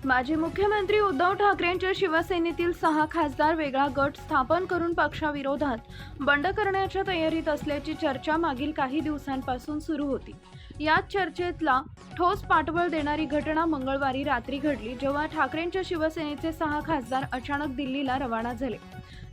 माजी मुख्यमंत्री उद्धव ठाकरेंच्या शिवसेनेतील 6 खासदार वेगळा गट स्थापन करून पक्षाविरोधात बंड करण्याच्या तयारीत असल्याची चर्चा मागील काही दिवसांपासून सुरू होती। याच चर्चेतला ठोस पाठबळ देणारी घटना मंगळवारी रात्री घडली, जेव्हा ठाकरेंच्या शिवसेनेचे 6 खासदार अचानक दिल्लीला रवाना झाले।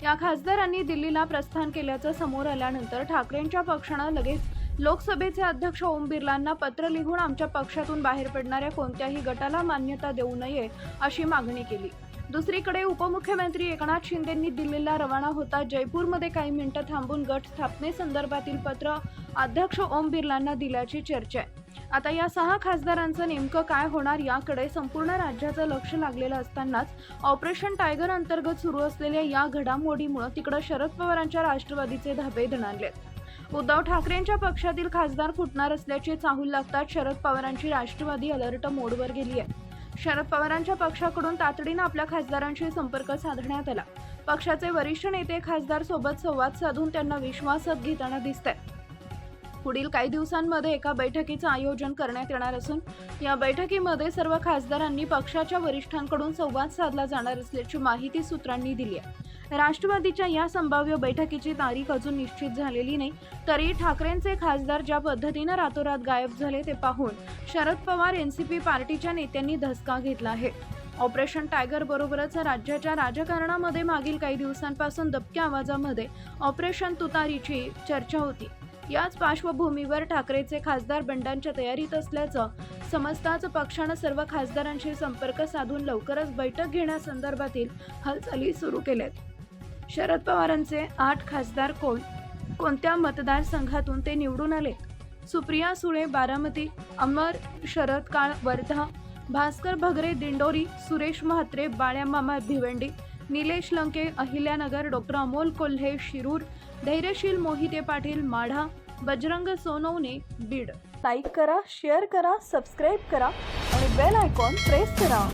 या खासदारांनी दिल्लीला प्रस्थान केल्याचं समोर आल्यानंतर ठाकरेंच्या पक्षानं लगेच लोकसभेचे अध्यक्ष ओम बिर्लांना पत्र लिहून आमच्या पक्षातून बाहेर पडणाऱ्या कोणत्याही गटाला मान्यता देऊ नये अशी मागणी केली। दुसरीकडे उपमुख्यमंत्री एकनाथ शिंदेंनी दिल्लीला रवाना होता जयपूरमध्ये काही मिनिटं थांबून गट स्थापनेसंदर्भातील पत्र अध्यक्ष ओम बिर्लांना दिल्याची चर्चा आहे। आता या 6 खासदारांचं नेमकं काय होणार याकडे संपूर्ण राज्याचं लक्ष लागलेलं असतानाच ऑपरेशन टायगर अंतर्गत सुरू असलेल्या या घडामोडीमुळे तिकडे शरद पवारांच्या राष्ट्रवादीचे धाबे दणाणलेत। उद्धव ठाकरेंच्या पक्षातील खासदार फुटणार असल्याची चाहूल लागतात शरद पवारांची राष्ट्रवादी अलर्ट मोडवर गेली आहे। शरद पवारांच्या पक्षाकडून तातडीने आपल्या खासदारांशी संपर्क साधण्यात आला। पक्षाचे वरिष्ठ नेते खासदार सोबत संवाद साधून त्यांना विश्वासात घेताना दिसतात। पुढील काही दिवसांमध्ये एका बैठकीचं आयोजन करण्यात येणार असून या बैठकीमध्ये सर्व खासदारांनी पक्षाच्या वरिष्ठांकडून संवाद साधला जाणार असल्याची माहिती सूत्रांनी दिली आहे। राष्ट्रवादीच्या या संभाव्य बैठकीची तारीख अजून निश्चित झालेली नाही, तरी ठाकरेंचे खासदार ज्या पद्धतीने रातोरात गायब झाले ते पाहून शरद पवार एनसीपी पार्टीच्या नेत्यांनी धसका घेतला आहे। ऑपरेशन टायगर बरोबरच राज्याच्या राजकारणामध्ये मागील काही दिवसांपासून दबक्या आवाजामध्ये ऑपरेशन तुतारीची चर्चा होती। याच पार्श्वभूमीवर ठाकरेचे खासदार बंडांच्या तयारीत असल्याचं समजताच पक्षानं सर्व खासदारांशी संपर्क साधून लवकरच बैठक घेण्यासंदर्भातील हालचाली सुरू केल्यात। शरद पवारांचे 8 खासदार कोणत्या मतदारसंघातून ते निवडून आले? सुप्रिया सुळे बारामती, अमर शरद काळ वर्धा, भास्कर भगरे दिंडोरी, सुरेश म्हात्रे बाळ्यामामा भिवंडी, निलेश लंके अहिल्यानगर, डॉक्टर अमोल कोल्हे शिरूर, धैर्यशील मोहिते पाटील माढा, बजरंग सोनवणे बीड। लाईक करा, शेअर करा, सबस्क्राईब करा आणि बेल आयकॉन प्रेस करा।